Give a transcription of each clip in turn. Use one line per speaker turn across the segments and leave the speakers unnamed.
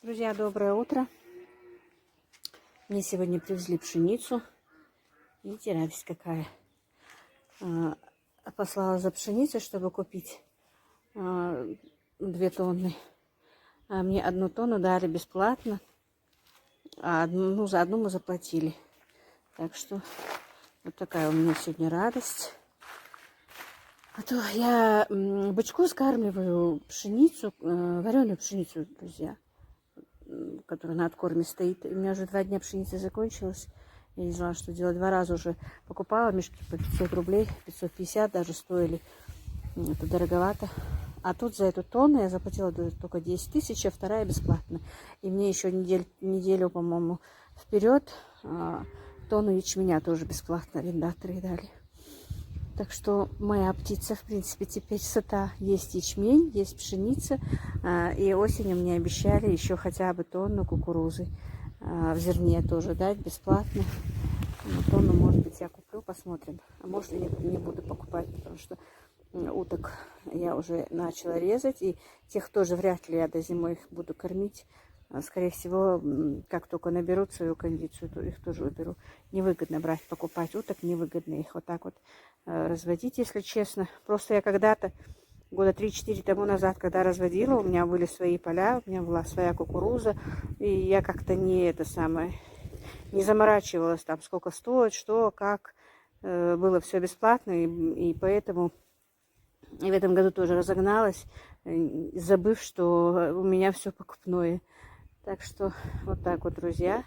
Друзья, доброе утро. Мне сегодня привезли пшеницу. Видите, радость какая. Послала за пшеницей, чтобы купить 2 тонны. А мне 1 тонну дали бесплатно, а за одну мы заплатили. Так что вот такая у меня сегодня радость. А то я бычку скармливаю пшеницу, вареную пшеницу, друзья, которая на откорме стоит. У меня уже 2 дня пшеница закончилась. Я не знала, что делать. 2 раза уже покупала мешки по 500 рублей, 550 даже стоили. Это дороговато. А тут за эту тонну я заплатила только 10 тысяч, а вторая бесплатно. И мне еще неделю, по-моему, вперед тонну ячменя тоже бесплатно арендаторы дали. Так что моя птица, в принципе, теперь сыта. Есть ячмень, есть пшеница. И осенью мне обещали еще хотя бы тонну кукурузы в зерне тоже дать бесплатно. Тонну, может быть, я куплю, посмотрим. А может, и не буду покупать, потому что уток я уже начала резать. И тех тоже вряд ли я до зимы их буду кормить. Скорее всего, как только наберут свою кондицию, то их тоже выберу. Невыгодно брать, покупать уток, невыгодно их вот так вот разводить, если честно. Просто я когда-то, года 3-4 тому назад, когда разводила, у меня были свои поля, у меня была своя кукуруза, и я как-то не заморачивалась там, сколько стоит, что, как. Было все бесплатно, и поэтому и в этом году тоже разогналась, забыв, что у меня все покупное. Так что вот так вот, друзья.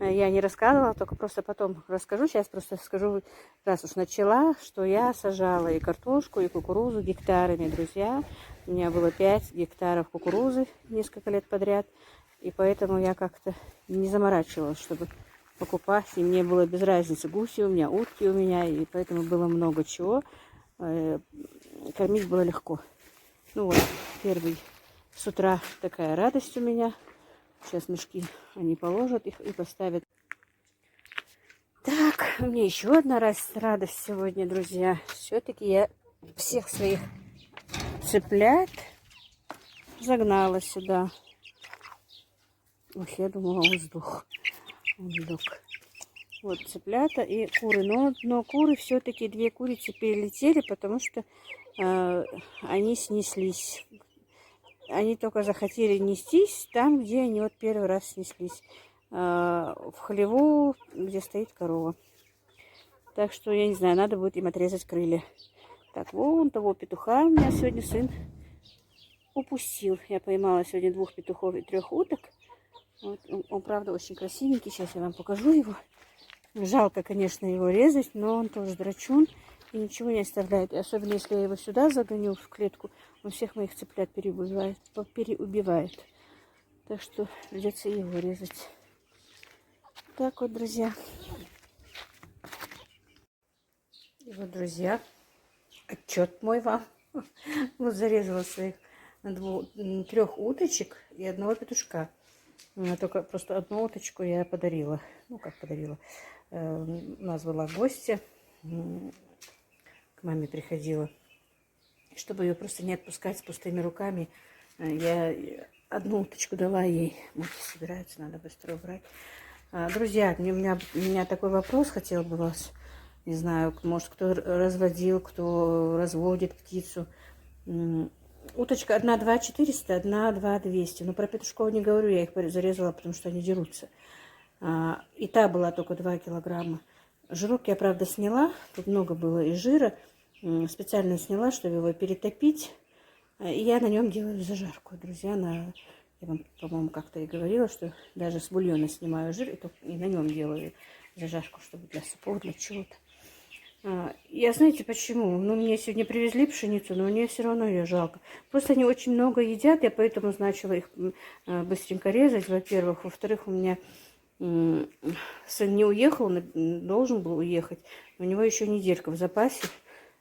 Я не рассказывала, только просто потом расскажу. Сейчас просто скажу, раз уж начала, что я сажала и картошку, и кукурузу гектарами, друзья. У меня было 5 гектаров кукурузы несколько лет подряд. И поэтому я как-то не заморачивалась, чтобы покупать. И мне было без разницы, гуси у меня, утки у меня. И поэтому было много чего. Кормить было легко. Ну вот, первый с утра такая радость у меня. Сейчас мешки они положат их и поставят. Так, у меня еще одна радость сегодня, друзья. Все-таки я всех своих цыплят загнала сюда. Ох, я думала, он сдох. Вот цыплята и куры. Но куры все-таки 2 курицы перелетели, потому что они снеслись. Они только захотели нестись там, где они вот первый раз снеслись. В хлеву, где стоит корова. Так что, я не знаю, надо будет им отрезать крылья. Так, вон того петуха у меня сегодня сын упустил. Я поймала сегодня 2 петухов и 3 уток. Вот, он, правда, очень красивенький. Сейчас я вам покажу его. Жалко, конечно, его резать, но он тоже драчун и ничего не оставляет. И особенно, если я его сюда загоню в клетку, он всех моих цыплят переубивает. Так что придется его резать. Так вот, друзья. И вот, друзья, отчет мой вам. Вот зарезала своих 3 уточек и 1 петушка. Только просто 1 уточку я подарила. Ну, как подарила. У нас была гостья. К маме приходила. Чтобы ее просто не отпускать с пустыми руками, я 1 уточку дала ей. Мухи собираются, надо быстро убрать. Друзья, у меня такой вопрос, хотела бы вас, не знаю, может, кто разводил, кто разводит птицу. Уточка 1 2 400, 1 2 200. Но про петушков не говорю, я их зарезала, потому что они дерутся. И та была только 2 килограмма. Жирок я, правда, сняла, тут много было и жира. Специально сняла, чтобы его перетопить. И я на нем делаю зажарку, друзья. Я вам, по-моему, как-то и говорила, что даже с бульона снимаю жир и на нем делаю зажарку, чтобы для супов, для чего-то. Я знаете почему? Ну, мне сегодня привезли пшеницу, но мне все равно ее жалко. Просто они очень много едят, я поэтому начала их быстренько резать, во-первых. Во-вторых, у меня сын не уехал, должен был уехать. У него еще неделька в запасе.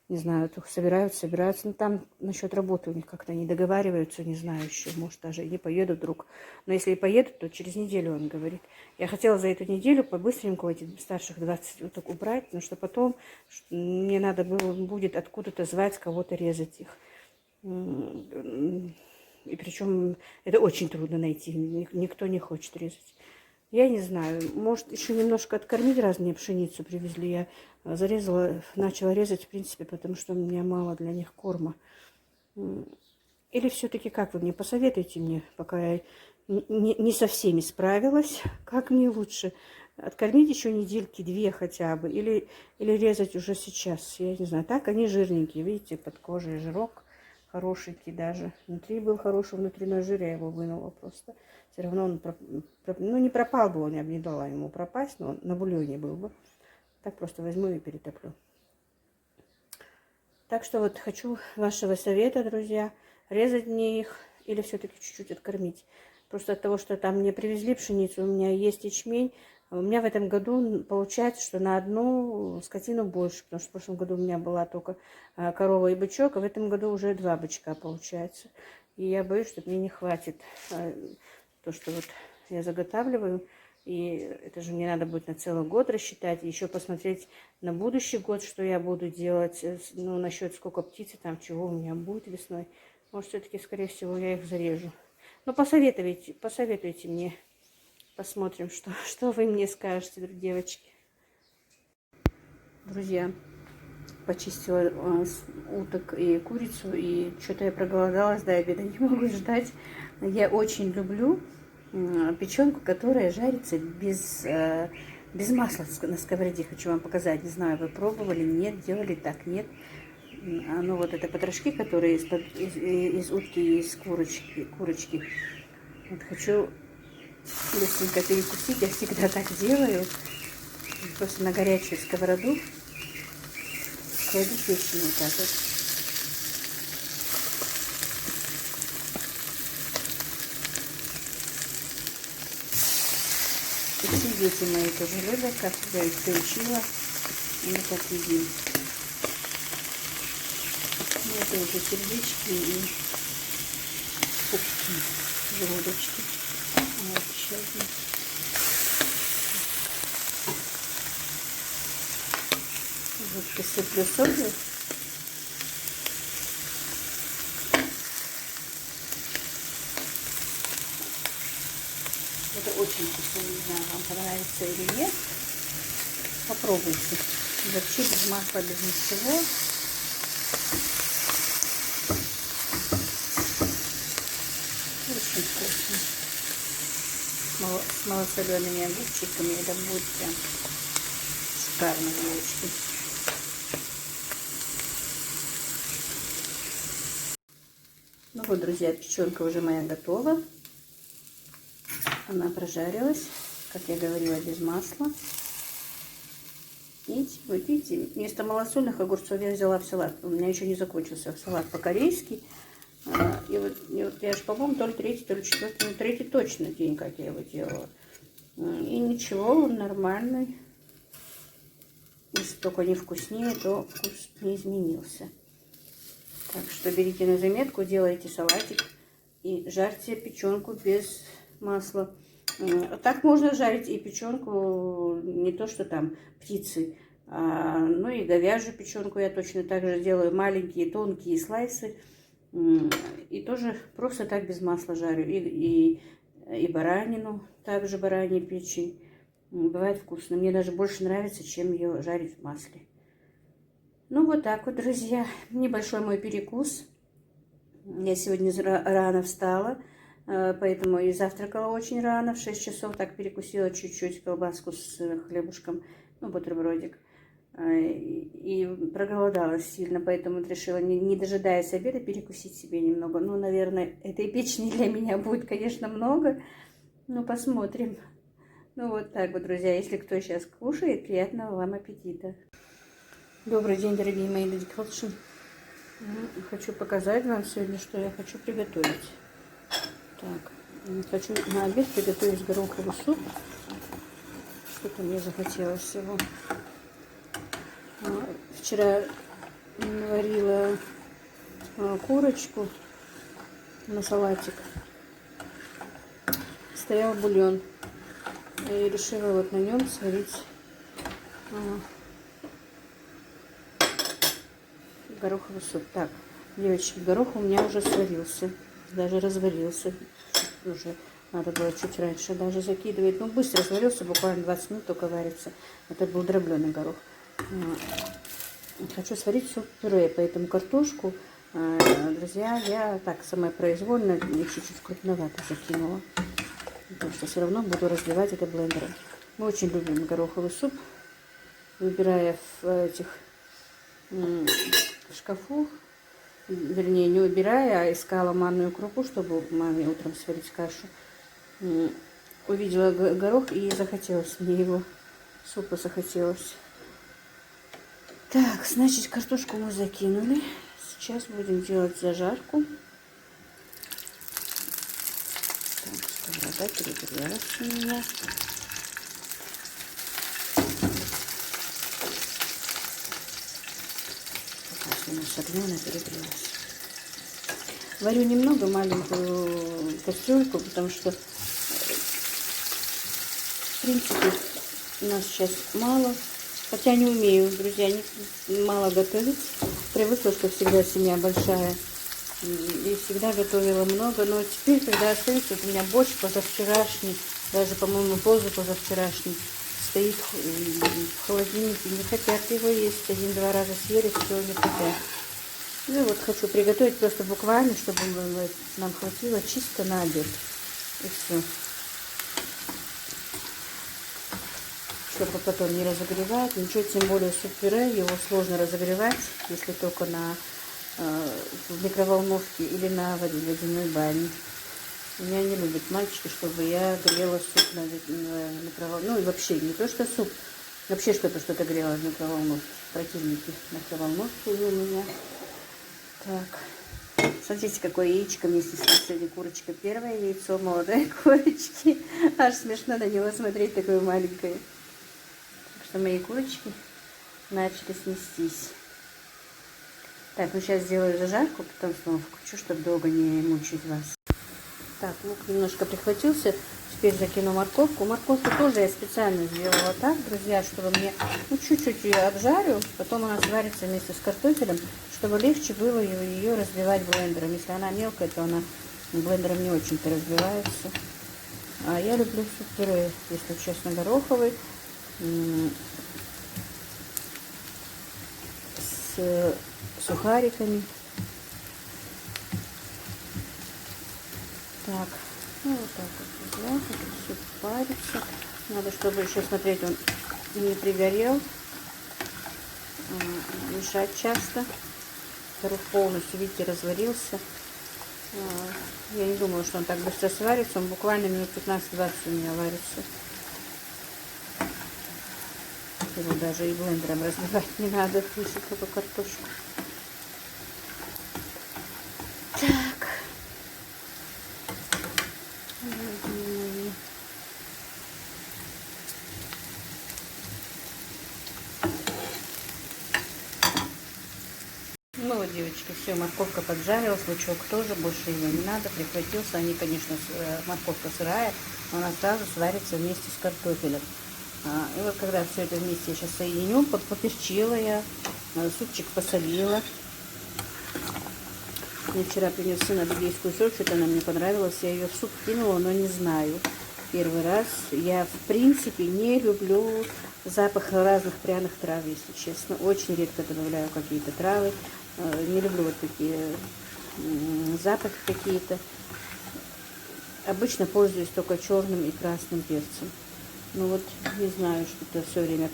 Не знаю, только собираются. Но там насчет работы у них как-то не договариваются, не знаю еще. Может, даже и не поедут вдруг. Но если и поедут, то через неделю, он говорит. Я хотела за эту неделю по-быстреньку эти старших 20 уток убрать, потому что потом мне надо будет откуда-то звать, кого-то резать их. И причем это очень трудно найти. Никто не хочет резать. Я не знаю, может, еще немножко откормить, раз мне пшеницу привезли. Я зарезала, начала резать, в принципе, потому что у меня мало для них корма. Или все-таки как вы мне посоветуете мне, пока я не со всеми справилась, как мне лучше? Откормить еще недельки две хотя бы, или резать уже сейчас, я не знаю. Так они жирненькие, видите, под кожей жирок хорошенький даже. Внутри был хороший внутренний жир, я его вынула просто. Все равно он, ну не пропал бы, я бы не дала ему пропасть, но он на бульоне был бы. Так просто возьму и перетоплю. Так что вот хочу вашего совета, друзья, резать мне их или все-таки чуть-чуть откормить. Просто от того, что там мне привезли пшеницу, у меня есть ячмень. У меня в этом году получается, что на одну скотину больше, потому что в прошлом году у меня была только корова и бычок, а в этом году уже 2 бычка получается. И я боюсь, что мне не хватит то, что вот я заготавливаю. И это же мне надо будет на целый год рассчитать, и еще посмотреть на будущий год, что я буду делать, ну, насчет сколько птицы там, чего у меня будет весной. Может, все-таки, скорее всего, я их зарежу. Но посоветуйте мне. Посмотрим, что вы мне скажете, девочки. Друзья, почистила уток и курицу, и что-то я проголодалась до обеда, не могу ждать. Я очень люблю печенку, которая жарится без масла на сковороде. Хочу вам показать. Не знаю, вы пробовали, нет, делали так, нет. Ну вот это потрошки, которые из утки и из курочки. Вот хочу быстренько перекусить. Я всегда так делаю. Просто на горячую сковороду кладу печень вот так вот. И все дети мои тоже любят, как я их приучила. И мы так едим. Ну, это уже сердечки и пупки, желудочки. Вот еще один. Вот присыплю солью. Это очень вкусно, не знаю, вам понравится или нет. Попробуйте. Вообще без масла, без ничего. Очень вкусно. С малосолеными огурчиками. Это будет прям шикарно, девочки. Ну вот, друзья, печенка уже моя готова. Она прожарилась, как я говорила, без масла. И вот видите, вместо малосольных огурцов я взяла в салат. У меня еще не закончился салат по-корейски. И вот я же, по-моему, то ли третий, то ли четвертый, ну, третий точно день, как я его делала. И ничего, он нормальный. Если только не вкуснее, то вкус не изменился. Так что берите на заметку, делайте салатик и жарьте печенку без масла. Так можно жарить и печенку, не то что там птицы, ну и говяжью печенку я точно так же делаю. Маленькие тонкие слайсы. И тоже просто так без масла жарю. И баранину, также баранья печень. Бывает вкусно. Мне даже больше нравится, чем ее жарить в масле. Ну вот так вот, друзья. Небольшой мой перекус. Я сегодня рано встала, поэтому и завтракала очень рано, в 6 часов. Так перекусила чуть-чуть колбаску с хлебушком, ну бутербродик. И проголодалась сильно, поэтому решила, не дожидаясь обеда, перекусить себе немного. Ну, наверное, этой печени для меня будет, конечно, много, но посмотрим. Ну, вот так вот, друзья, если кто сейчас кушает, приятного вам аппетита. Добрый день, дорогие мои леди-кролши. Хочу показать вам сегодня, что я хочу приготовить. Так, хочу на обед приготовить гороховый суп. Что-то мне захотелось его. Вчера варила курочку на салатик. Стоял бульон. И решила вот на нем сварить гороховый суп. Так, девочки, горох у меня уже сварился. даже разварился. Уже надо было чуть раньше даже закидывать. Ну, быстро разварился, буквально 20 минут только варится. Это был дробленый горох. Хочу сварить суп-пюре, поэтому картошку, друзья, я так самопроизвольно чуть-чуть крупновато закинула. Потому что все равно буду разбивать это блендером. Мы очень любим гороховый суп. Выбирая в этих в шкафу, вернее, не убирая, а искала манную крупу, чтобы маме утром сварить кашу. Увидела горох и захотелось мне его, супа захотелось. Так, значит, картошку мы закинули. Сейчас будем делать зажарку. Так, сковорода перегрелась у меня. У нас огня она перегрелась. Варю немного, маленькую кастрюльку, потому что, в принципе, у нас сейчас мало. Хотя не умею, друзья, мало готовить. Привыкла, что всегда семья большая. И всегда готовила много. Но теперь, когда остается, вот у меня борщ позавчерашний, даже, по-моему, позавчерашний, стоит в холодильнике. Не хотят его есть. Один-два раза съели, все не хотят. Ну вот хочу приготовить просто буквально, чтобы нам хватило чисто на обед. И все. Чтобы потом не разогревать. Ничего, тем более суп-пюре, его сложно разогревать, если только в микроволновке или на водяной бане. Меня не любят мальчики, чтобы я грела суп на микроволновке. Ну и вообще, не то что суп, вообще что-то грела в микроволновке. Противники микроволновки у меня. Так, смотрите, какое яичко вместе с этой курочкой. Первое яйцо молодой курочки. Аж смешно на него смотреть, такое маленькое. Так что мои курочки начали снестись. Так, ну сейчас сделаю зажарку, потом снова включу, чтобы долго не мучить вас. Так, лук немножко прихватился. Теперь закину морковку. Морковку тоже я специально сделала так, друзья, чтобы мне чуть-чуть ее обжарю. Потом она сварится вместе с картофелем, чтобы легче было ее разбивать блендером. Если она мелкая, то она блендером не очень-то разбивается. А я люблю суп-пюре, если честно, гороховый. С сухариками. Так, ну вот так вот, друзья, это все парится. Надо, чтобы еще смотреть, он не пригорел. Мешать часто. Горох полностью, видите, разварился. Я не думаю, что он так быстро сварится. Он буквально минут 15-20 у меня варится. Его даже и блендером разбивать не надо, если только картошку. Так. Ну вот, девочки, все, морковка поджарилась, лучок тоже, больше ее не надо, прихватился. Они, конечно, морковка сырая, но она сразу сварится вместе с картофелем. И вот когда все это вместе я сейчас соединю, поперчила я, супчик посолила. Мне вчера принес сын адыгейскую соль, что-то она мне понравилась, я ее в суп кинула, но не знаю. Первый раз. Я, в принципе, не люблю запах разных пряных трав, если честно. Очень редко добавляю какие-то травы. Не люблю вот такие запахи какие-то. Обычно пользуюсь только черным и красным перцем. Ну вот, не знаю, что-то все время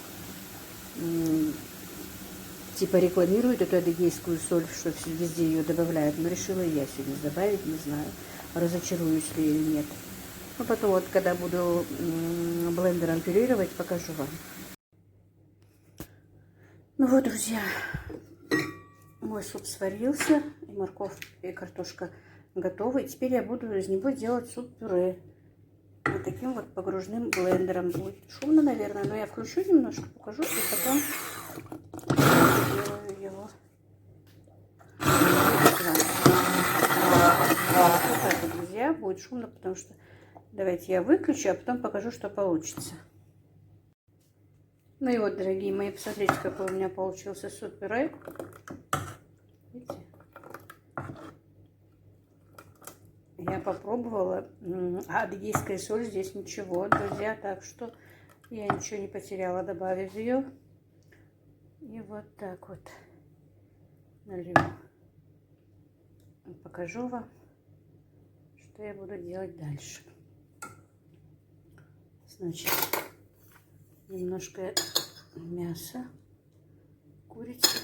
типа рекламируют эту адыгейскую соль, что везде ее добавляют. Но решила и я сегодня добавить, не знаю, разочаруюсь ли или нет. Ну, потом вот, когда буду блендером пюрировать, покажу вам. Ну вот, друзья, мой суп сварился, и морковь, и картошка готовы. И теперь я буду из него делать суп-пюре. Вот таким вот погружным блендером. Будет шумно, наверное, но я включу немножко, покажу, и потом сделаю его. Вот так вот, друзья, будет шумно, потому что... Давайте я выключу, а потом покажу, что получится. Ну и вот, дорогие мои, посмотрите, какой у меня получился суп-пюре. Видите? Я попробовала, а адыгейская соль здесь ничего, друзья, так что я ничего не потеряла, добавив ее. И вот так вот налью. Покажу вам, что я буду делать дальше. Значит, немножко мяса, курицы.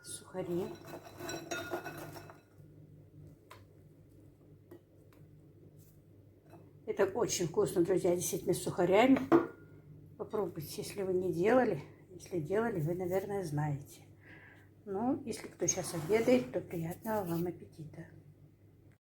Сухари. Это очень вкусно, друзья, действительно, с сухарями. Попробуйте, если вы не делали. Если делали, вы, наверное, знаете. Ну, если кто сейчас обедает, то приятного вам аппетита.